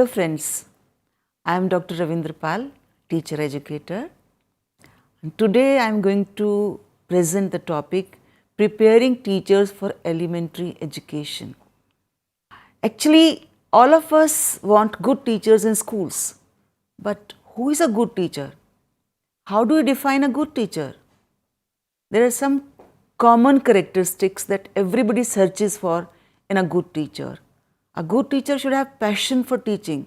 Hello friends, I am Dr. Ravindra Pal, teacher educator. And today I am going to present the topic preparing teachers for elementary education. Actually, all of us want good teachers in schools, but who is a good teacher? How do we define a good teacher? There are some common characteristics that everybody searches for in a good teacher. A good teacher should have passion for teaching.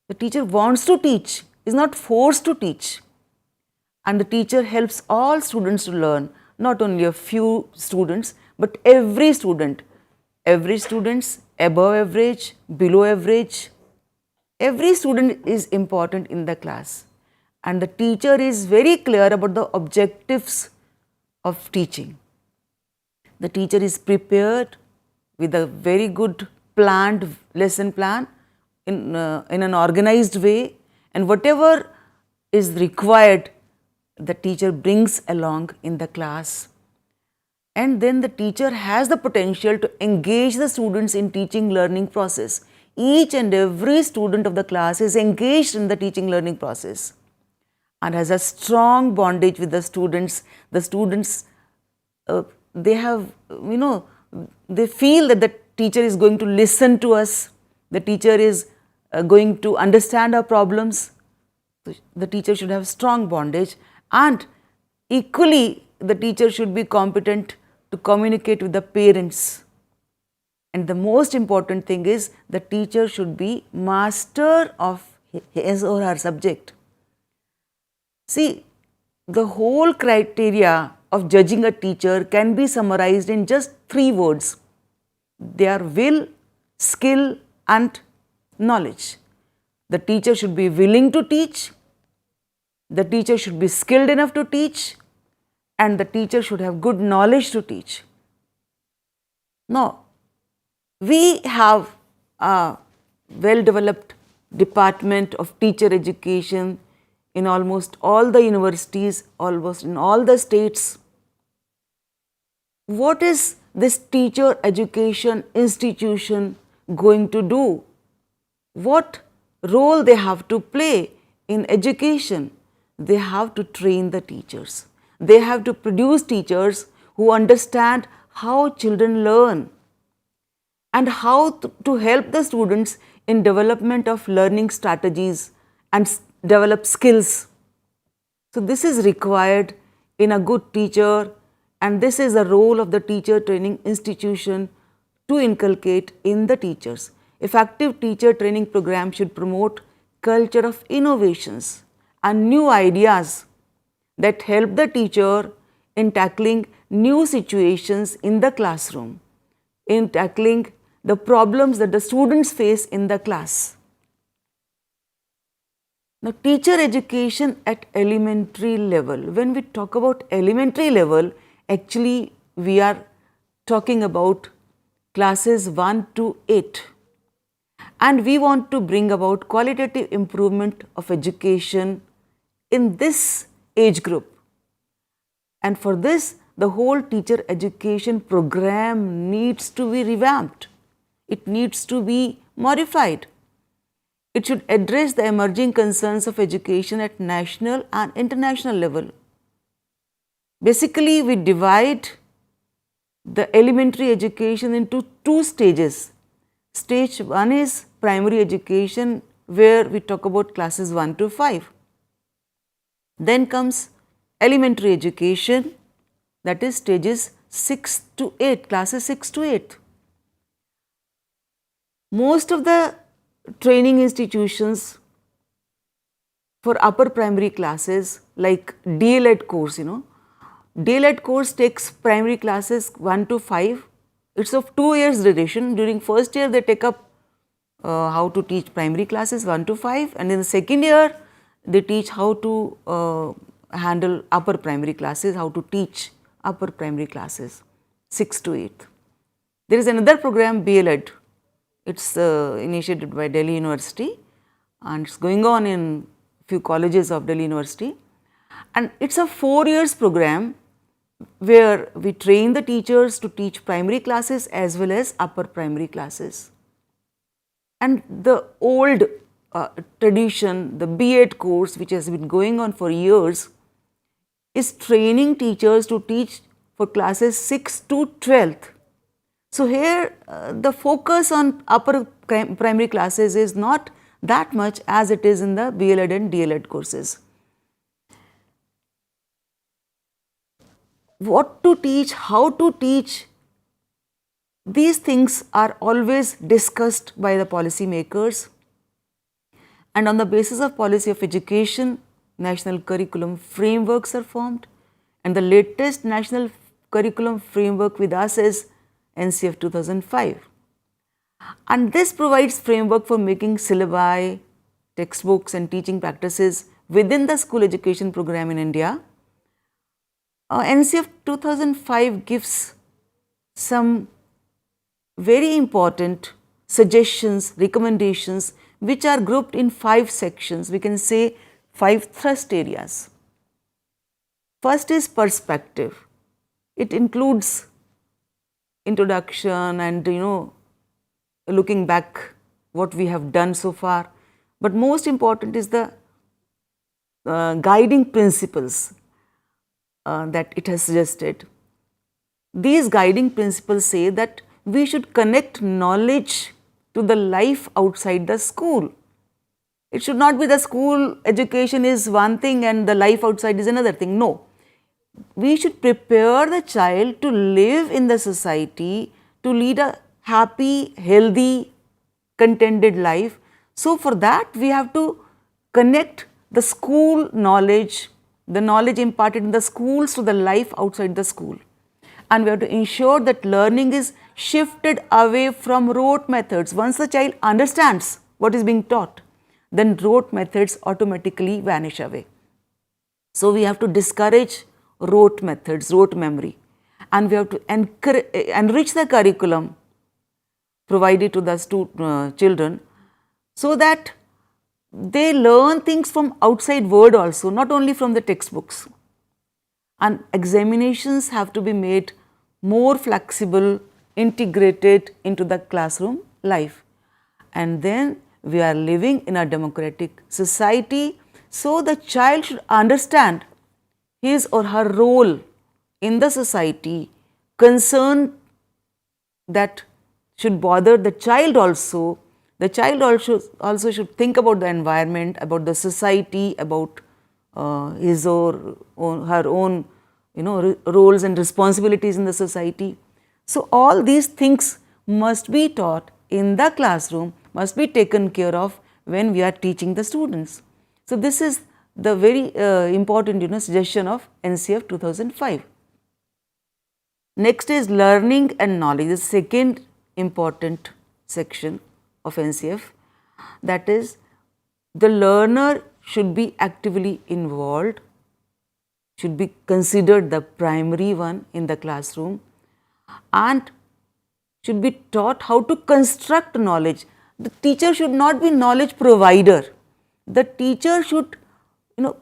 The teacher wants to teach, is not forced to teach. And the teacher helps all students to learn, not only a few students, but every student. Every student's above average, below average. Every student is important in the class. And the teacher is very clear about the objectives of teaching. The teacher is prepared with a very good planned lesson plan in an organized way, and whatever is required the teacher brings along in the class. And then the teacher has the potential to engage the students in teaching learning process. Each and every student of the class is engaged in the teaching learning process and has a strong bondage with the students. The students they have, they feel that the teacher is going to listen to us, the teacher is going to understand our problems. The teacher should have strong bondage, and equally the teacher should be competent to communicate with the parents. And the most important thing is the teacher should be master of his or her subject. See, the whole criteria of judging a teacher can be summarized in just 3 words. They are will, skill and knowledge. The teacher should be willing to teach, the teacher should be skilled enough to teach, and the teacher should have good knowledge to teach. Now, we have a well-developed department of teacher education in almost all the universities, almost in all the states. What is this teacher education institution going to do? What role they have to play in education? They have to train the teachers. They have to produce teachers who understand how children learn and how to help the students in development of learning strategies and develop skills. So this is required in a good teacher, and this is the role of the teacher training institution to inculcate in the teachers. Effective teacher training program should promote culture of innovations and new ideas that help the teacher in tackling new situations in the classroom, in tackling the problems that the students face in the class. Now, teacher education at elementary level. When we talk about elementary level, actually we are talking about classes 1 to 8. And we want to bring about qualitative improvement of education in this age group. And for this, the whole teacher education program needs to be revamped. It needs to be modified. It should address the emerging concerns of education at national and international level. Basically, we divide the elementary education into 2 stages. Stage 1 is primary education, where we talk about classes 1 to 5. Then comes elementary education, that is stages 6 to 8, classes 6 to 8. Most of the training institutions for upper primary classes, like DLED course, DLED course takes primary classes 1 to 5. It's of 2 years duration. During first year, they take up how to teach primary classes 1 to 5, and in the second year, they teach how to handle upper primary classes, how to teach upper primary classes 6 to 8. There is another program, BLED. It's initiated by Delhi University, and it's going on in few colleges of Delhi University, and it's a 4 years program where we train the teachers to teach primary classes as well as upper primary classes. And the old tradition, the B.Ed course, which has been going on for years, is training teachers to teach for classes 6 to 12th. So here the focus on upper primary classes is not that much as it is in the BLED and DLED courses. What to teach, how to teach, these things are always discussed by the policy makers, and on the basis of policy of education, national curriculum frameworks are formed, and the latest national curriculum framework with us is NCF 2005. And this provides framework for making syllabi, textbooks and teaching practices within the school education program in India. NCF 2005 gives some very important suggestions, recommendations, which are grouped in 5 sections. We can say 5 thrust areas. First is perspective. It includes introduction and looking back what we have done so far. But most important is the guiding principles that it has suggested. These guiding principles say that we should connect knowledge to the life outside the school. It should not be the school education is one thing and the life outside is another thing. No. We should prepare the child to live in the society, to lead a happy, healthy, contented life. So for that we have to connect the school knowledge, the knowledge imparted in the schools to the life outside the school. And we have to ensure that learning is shifted away from rote methods. Once the child understands what is being taught, then rote methods automatically vanish away. So we have to discourage rote methods, rote memory, and we have to enrich the curriculum provided to the children so that they learn things from outside world also, not only from the textbooks. And examinations have to be made more flexible, integrated into the classroom life. And then we are living in a democratic society, so the child should understand his or her role in the society, concern that should bother the child also. The child also should think about the environment, about the society, about his or her own roles and responsibilities in the society. So all these things must be taught in the classroom, must be taken care of when we are teaching the students. So this is the very important suggestion of NCF 2005. Next is learning and knowledge, the second important section of NCF, that is the learner should be actively involved, should be considered the primary one in the classroom, and should be taught how to construct knowledge. The teacher should not be knowledge provider. The teacher should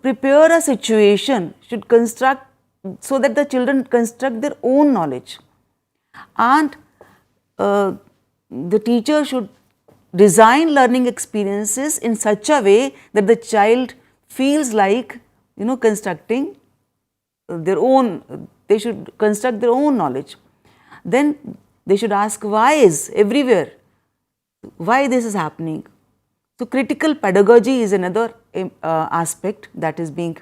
prepare a situation, should construct, so that the children construct their own knowledge, and the teacher should design learning experiences in such a way that the child feels like constructing their own, they should construct their own knowledge. Then they should ask why is everywhere, why this is happening. So critical pedagogy is another aspect that is being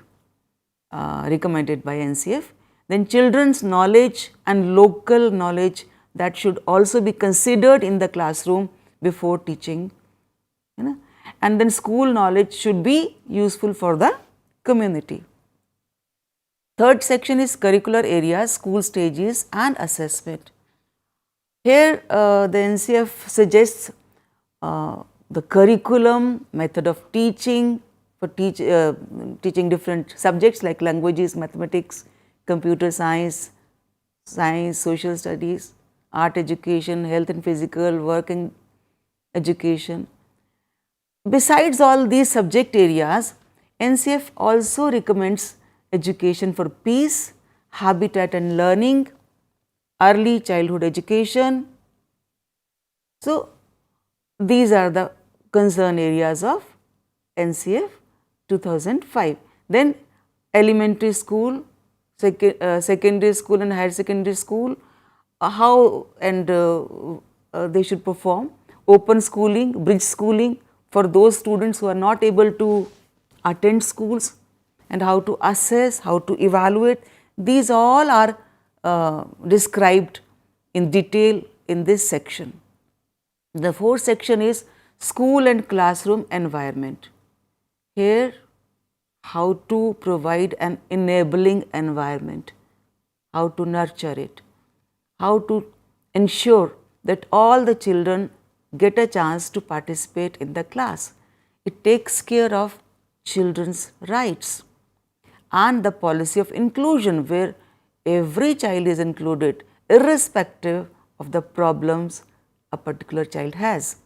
recommended by NCF. Then children's knowledge and local knowledge, that should also be considered in the classroom before teaching. And then school knowledge should be useful for the community. Third section is curricular areas, school stages and assessment. Here the NCF suggests the curriculum, method of teaching for teaching different subjects like languages, mathematics, computer science, social studies, art education, health and physical, work and education. Besides all these subject areas, NCF also recommends education for peace, habitat and learning, early childhood education. So These are the concern areas of NCF 2005. Then elementary school, secondary school and higher secondary school, how and they should perform. Open schooling, bridge schooling for those students who are not able to attend schools, and how to assess, how to evaluate. These all are described in detail in this section. The fourth section is school and classroom environment. Here, how to provide an enabling environment, how to nurture it, how to ensure that all the children get a chance to participate in the class. It takes care of children's rights, and the policy of inclusion, where every child is included irrespective of the problems a particular child has.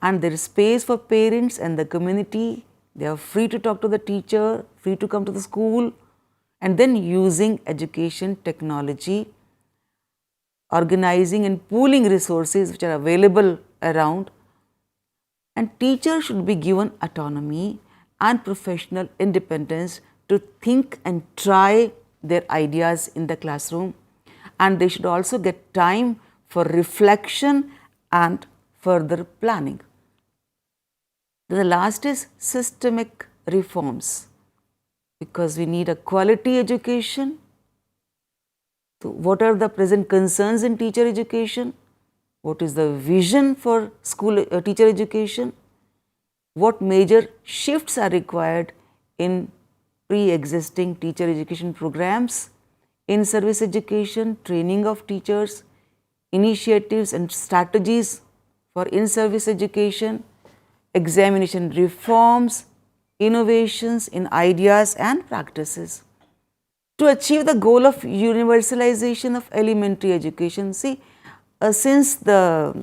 And there is space for parents and the community. They are free to talk to the teacher, free to come to the school, and then using education technology, organizing and pooling resources which are available around. And teachers should be given autonomy and professional independence to think and try their ideas in the classroom, and they should also get time for reflection and further planning. The last is systemic reforms, because we need a quality education. So, what are the present concerns in teacher education? What is the vision for school teacher education? What major shifts are required in pre-existing teacher education programs, in-service education, training of teachers, initiatives and strategies for in-service education, examination reforms, innovations in ideas and practices. To achieve the goal of universalization of elementary education, see, since the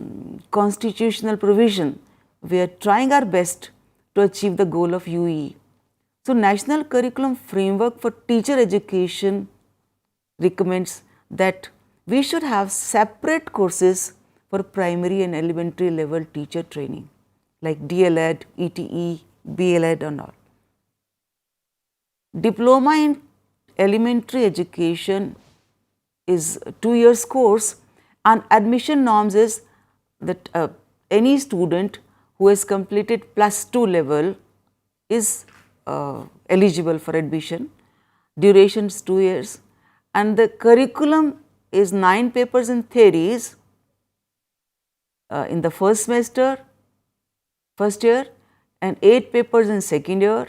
constitutional provision, we are trying our best to achieve the goal of UE. So, National Curriculum Framework for Teacher Education recommends that we should have separate courses for primary and elementary level teacher training, like DLED, ETE, BLED and all. Diploma in elementary education is 2 years course, and admission norms is that any student who has completed +2 level is eligible for admission. Duration is 2 years, and the curriculum is 9 papers and theories in the first semester, first year, and 8 papers in second year,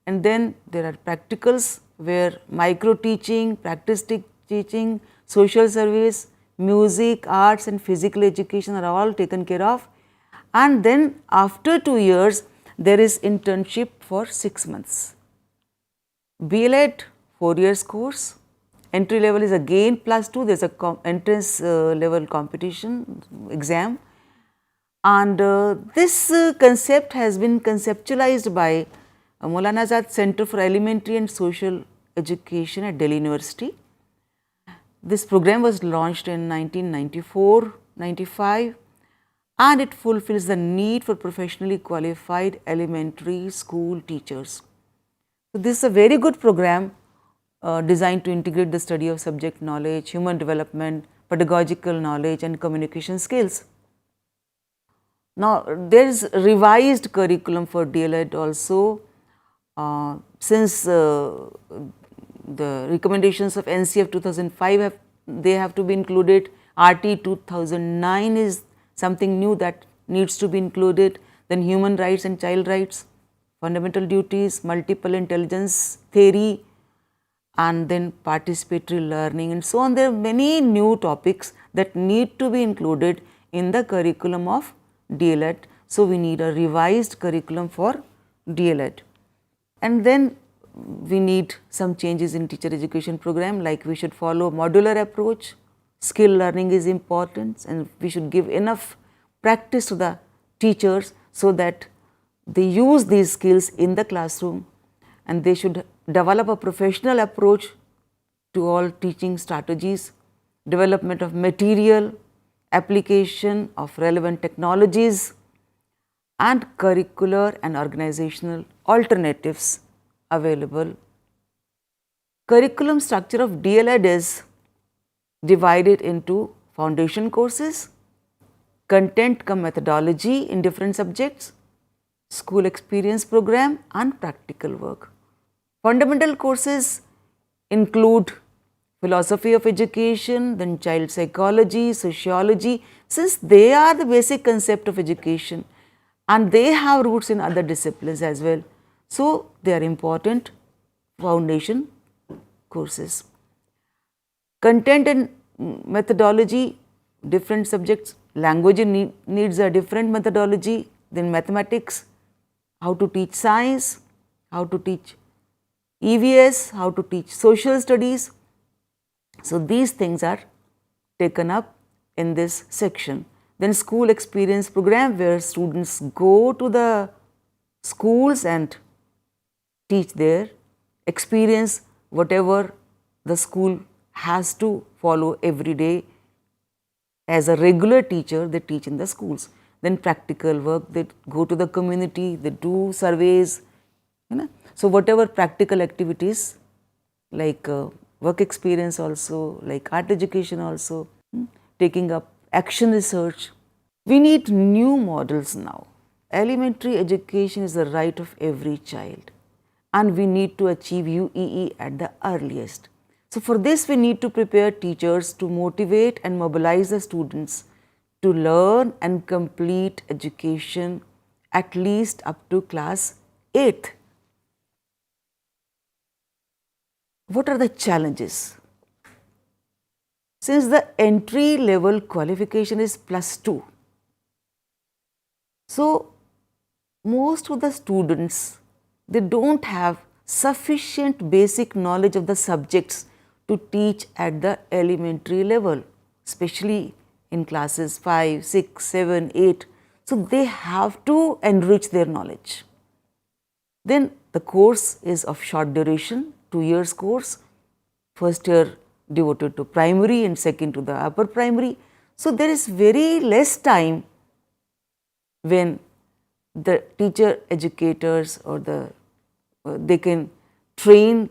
and then there are practicals where micro teaching, practice teaching, social service, music, arts and physical education are all taken care of. And then after 2 years, there is internship for 6 months. BLED 4 years course, entry level is again +2, there is a entrance level competition exam, and this concept has been conceptualized by Maulana Azad Center for Elementary and Social Education at Delhi University. This program was launched in 1994-95, and it fulfills the need for professionally qualified elementary school teachers. So, this is a very good program designed to integrate the study of subject knowledge, human development, pedagogical knowledge and communication skills. Now, there is revised curriculum for DLED also, since the recommendations of NCF 2005 they have to be included. RT 2009 is something new that needs to be included. Then human rights and child rights, fundamental duties, multiple intelligence theory, and then participatory learning and so on. There are many new topics that need to be included in the curriculum of DLED. So, we need a revised curriculum for DLED. And then we need some changes in teacher education program, like we should follow modular approach, skill learning is important, and we should give enough practice to the teachers so that they use these skills in the classroom, and they should develop a professional approach to all teaching strategies, development of material, application of relevant technologies, and curricular and organizational alternatives available. Curriculum structure of DLED is divided into foundation courses, content cum methodology in different subjects, school experience program and practical work. Fundamental courses include philosophy of education, then child psychology, sociology, since they are the basic concept of education and they have roots in other disciplines as well. So, they are important foundation courses. Content and methodology, different subjects, language needs a different methodology, then mathematics, how to teach science, how to teach EVS, how to teach social studies. So, these things are taken up in this section. Then school experience program, where students go to the schools and teach there, experience whatever the school has to follow every day. As a regular teacher, they teach in the schools. Then practical work, they go to the community, they do surveys, So, whatever practical activities like work experience also, like art education also, taking up action research. We need new models now. Elementary education is the right of every child and we need to achieve UEE at the earliest. So, for this we need to prepare teachers to motivate and mobilize the students to learn and complete education at least up to class 8th. What are the challenges? Since the entry level qualification is +2, so most of the students, they don't have sufficient basic knowledge of the subjects to teach at the elementary level, especially in classes 5, 6, 7, 8. So, they have to enrich their knowledge. Then the course is of short duration, 2 years course, first year devoted to primary and second to the upper primary. So, there is very less time when the teacher educators or they can train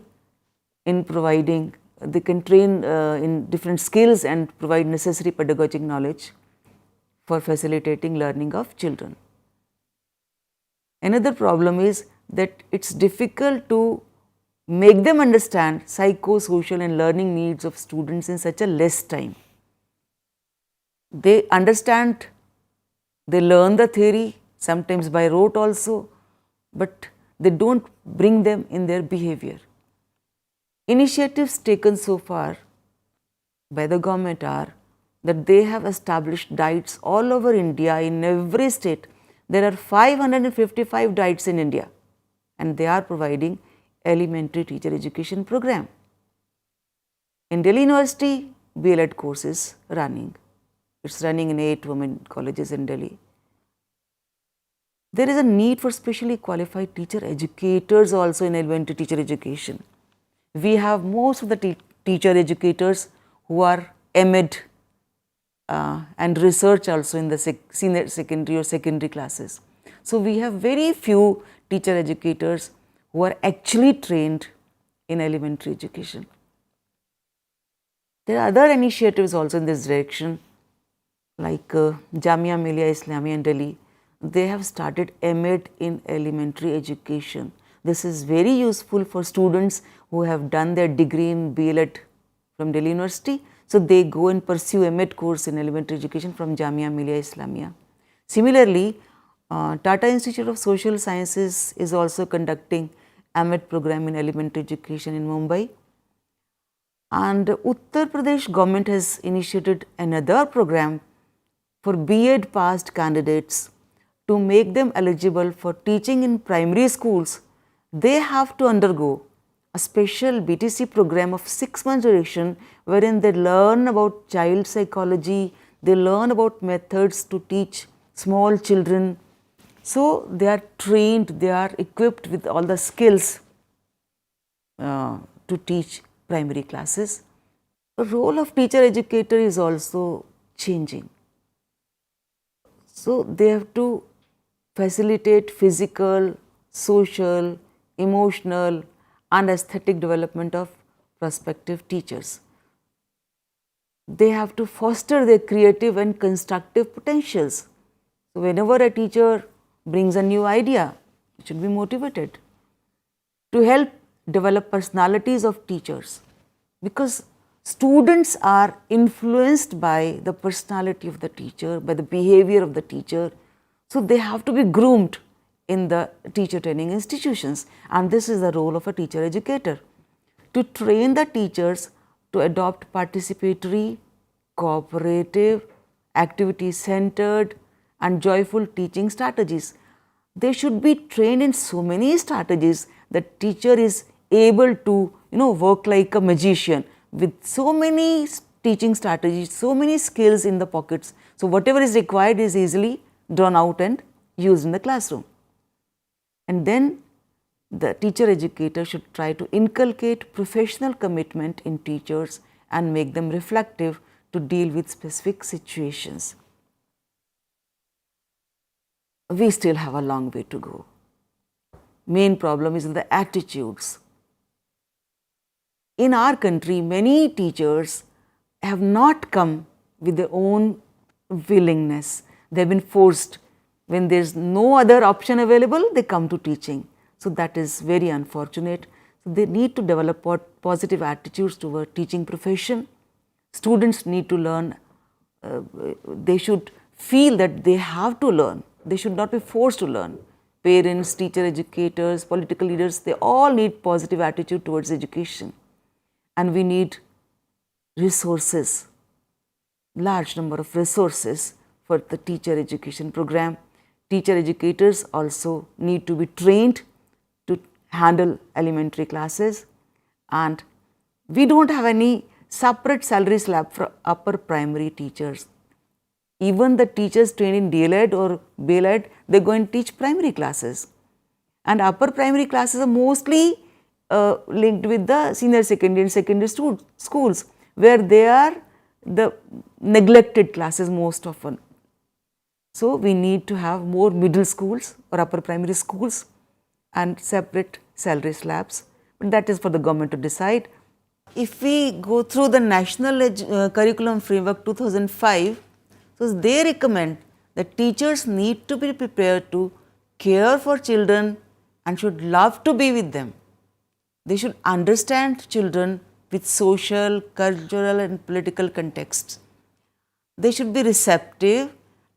in providing, they can train in different skills and provide necessary pedagogic knowledge for facilitating learning of children. Another problem is that it is difficult to make them understand psychosocial and learning needs of students in such a less time. They understand, they learn the theory, sometimes by rote also, but they do not bring them in their behavior. Initiatives taken so far by the government are that they have established diets all over India in every state. There are 555 diets in India and they are providing elementary teacher education program. In Delhi University, BLED course is running. It is running in 8 women colleges in Delhi. There is a need for specially qualified teacher educators also in elementary teacher education. We have most of the teacher educators who are MEd and research also in the senior secondary or secondary classes. So, we have very few teacher educators who are actually trained in elementary education. There are other initiatives also in this direction, like Jamia Millia Islamia in Delhi. They have started MEd in elementary education. This is very useful for students who have done their degree in BLED from Delhi University. So, they go and pursue MEd course in elementary education from Jamia Millia Islamia. Similarly, Tata Institute of Social Sciences is also conducting MEd program in elementary education in Mumbai. And Uttar Pradesh government has initiated another program for B.Ed passed candidates to make them eligible for teaching in primary schools. They have to undergo a special BTC program of 6 months duration, wherein they learn about child psychology, they learn about methods to teach small children. So, they are trained, they are equipped with all the skills to teach primary classes. The role of teacher educator is also changing. So, they have to facilitate physical, social, emotional and aesthetic development of prospective teachers. They have to foster their creative and constructive potentials. So, whenever a teacher brings a new idea, it should be motivated to help develop personalities of teachers, because students are influenced by the personality of the teacher, by the behavior of the teacher. So, they have to be groomed in the teacher training institutions, and this is the role of a teacher educator, to train the teachers to adopt participatory, cooperative, activity centered and joyful teaching strategies. They should be trained in so many strategies that teacher is able to work like a magician with so many teaching strategies, so many skills in the pockets. So, whatever is required is easily drawn out and used in the classroom. And then the teacher educator should try to inculcate professional commitment in teachers and make them reflective to deal with specific situations. We still have a long way to go. Main problem is in the attitudes. In our country, many teachers have not come with their own willingness. They have been forced. When there is no other option available, they come to teaching. So, that is very unfortunate. So, they need to develop positive attitudes toward teaching profession. Students need to learn. They should feel that they have to learn. They should not be forced to learn. Parents, teacher educators, political leaders, they all need positive attitude towards education. And we need resources, large number of resources for the teacher education program. Teacher educators also need to be trained to handle elementary classes, and we do not have any separate salary slab for upper primary teachers. Even the teachers trained in DLED or BLED, they go and teach primary classes, and upper primary classes are mostly linked with the senior secondary and secondary schools, where they are the neglected classes most often. So, we need to have more middle schools or upper primary schools and separate salary slabs, but that is for the government to decide. If we go through the National Curriculum Framework 2005, so they recommend that teachers need to be prepared to care for children and should love to be with them. They should understand children with social, cultural and political contexts. They should be receptive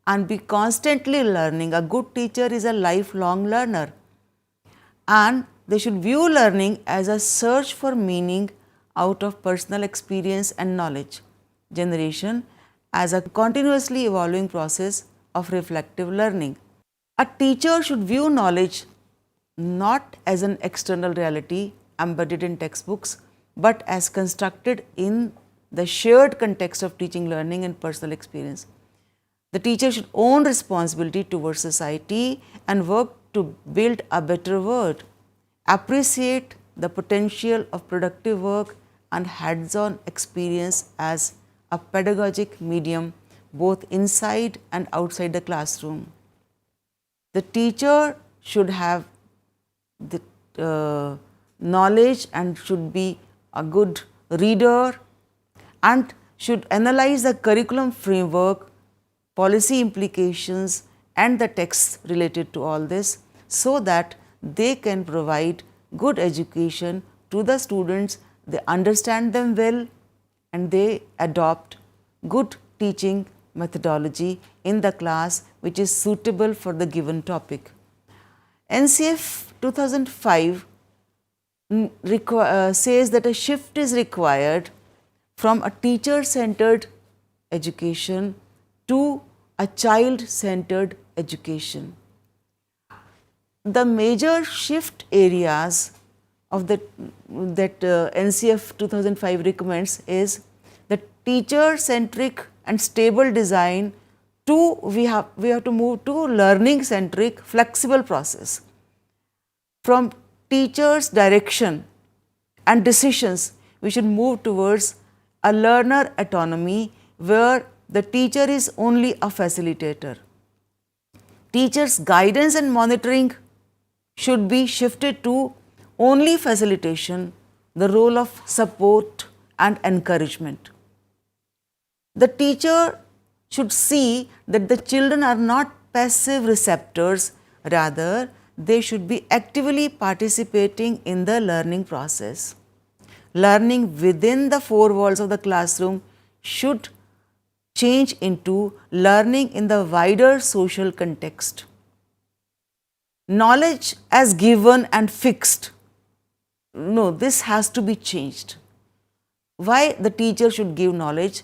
and be constantly learning. A good teacher is a lifelong learner, and they should view learning as a search for meaning out of personal experience and knowledge generation, as a continuously evolving process of reflective learning. A teacher should view knowledge not as an external reality embedded in textbooks, but as constructed in the shared context of teaching, learning and personal experience. The teacher should own responsibility towards society and work to build a better world, appreciate the potential of productive work and hands-on experience as a pedagogic medium both inside and outside the classroom. The teacher should have the knowledge and should be a good reader and should analyze the curriculum framework, policy implications and the texts related to all this, so that they can provide good education to the students, they understand them well and they adopt good teaching methodology in the class which is suitable for the given topic. NCF 2005 says that a shift is required from a teacher-centered education to a child-centered education. The major shift areas of that NCF 2005 recommends is the teacher-centric and stable design to we have to move to learning-centric flexible process. From teachers' direction and decisions, we should move towards a learner autonomy where the teacher is only a facilitator. Teachers' guidance and monitoring should be shifted to only facilitation, the role of support and encouragement. The teacher should see that the children are not passive receptors, rather, they should be actively participating in the learning process. Learning within the four walls of the classroom should change into learning in the wider social context. Knowledge as given and fixed, no, this has to be changed. Why the teacher should give knowledge?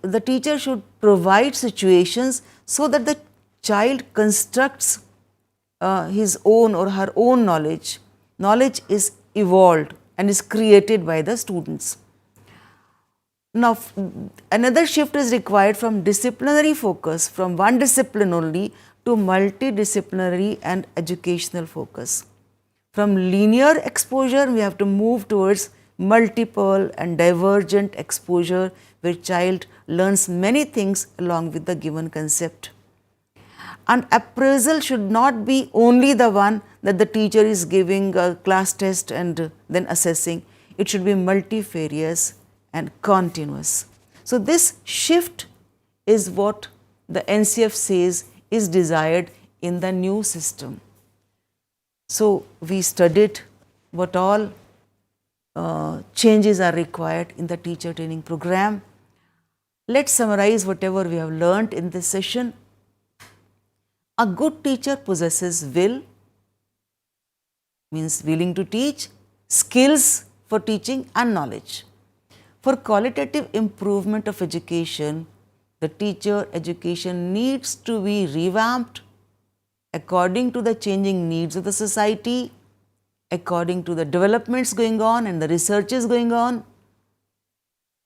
The teacher should provide situations so that the child constructs his own or her own knowledge. Knowledge is evolved and is created by the students. Now, another shift is required from disciplinary focus, from one discipline only, to multidisciplinary and educational focus. From linear exposure, we have to move towards multiple and divergent exposure, where child learns many things along with the given concept. And appraisal should not be only the one that the teacher is giving a class test and then assessing. It should be multifarious and continuous. So, this shift is what the NCF says is desired in the new system. So, we studied what all changes are required in the teacher training program. Let's summarize whatever we have learnt in this session. A good teacher possesses will, means willing to teach, skills for teaching and knowledge. For qualitative improvement of education, the teacher education needs to be revamped according to the changing needs of the society, according to the developments going on and the researches going on.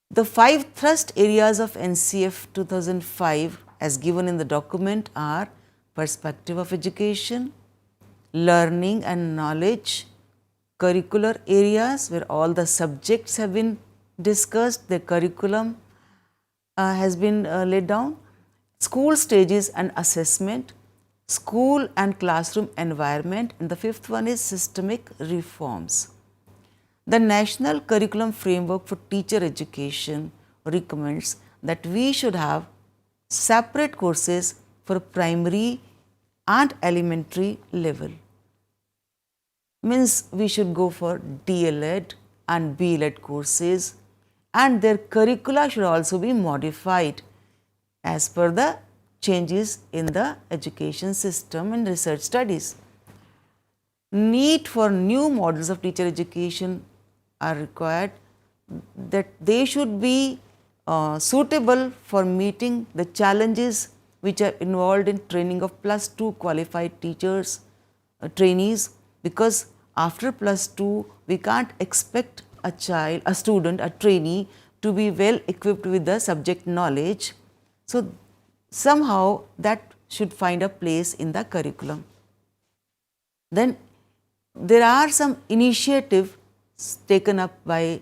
The 5 thrust areas of NCF 2005 as given in the document are perspective of education, learning and knowledge, curricular areas where all the subjects have been discussed, the curriculum has been laid down, school stages and assessment, school and classroom environment, and the 5th one is systemic reforms. The National Curriculum Framework for Teacher Education recommends that we should have separate courses for primary and elementary level. Means we should go for DLED and BLED courses, and their curricula should also be modified as per the changes in the education system and research studies. Need for new models of teacher education are required, that they should be suitable for meeting the challenges which are involved in training of +2 qualified teachers, trainees, because after +2 we can't expect a child, a student, a trainee to be well equipped with the subject knowledge. So, somehow that should find a place in the curriculum. Then there are some initiatives taken up by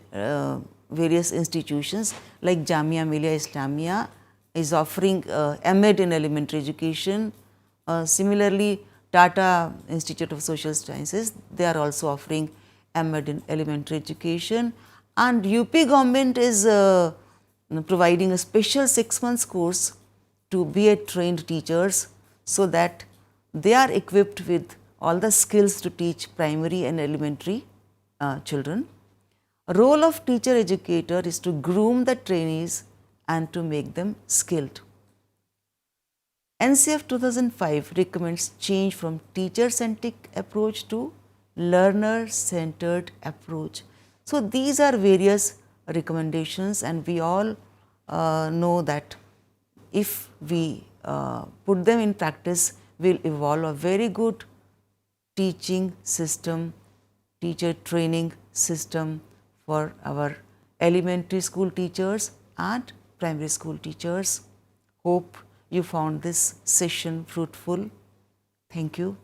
various institutions like Jamia Millia Islamia is offering M.Ed in elementary education. Similarly, Tata Institute of Social Sciences, they are also offering M.Ed in elementary education, and UP government is providing a special 6 months course to B.Ed trained teachers, so that they are equipped with all the skills to teach primary and elementary children. Role of teacher educator is to groom the trainees and to make them skilled. NCF 2005 recommends change from teacher-centric approach to learner-centered approach. So, these are various recommendations, and we all know that if we put them in practice, we will evolve a very good teaching system, teacher training system for our elementary school teachers and primary school teachers. Hope you found this session fruitful. Thank you.